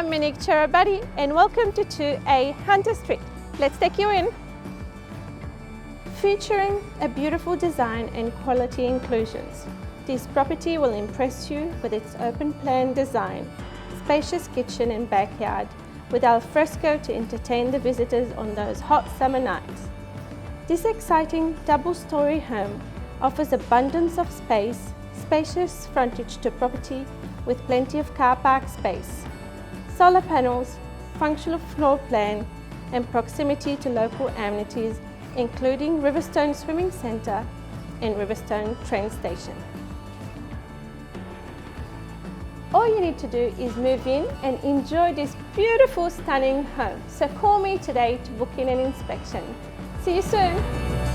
I'm Monique Charabati and welcome to 2A Hunter Street. Let's take you in. Featuring a beautiful design and quality inclusions, this property will impress you with its open plan design, spacious kitchen and backyard, with alfresco to entertain the visitors on those hot summer nights. This exciting double-story home offers abundance of space, spacious frontage to property with plenty of car park space, solar panels, functional floor plan, and proximity to local amenities including Riverstone Swimming Centre and Riverstone train station. All you need to do is move in and enjoy this beautiful, stunning home. So call me today to book in an inspection. See you soon.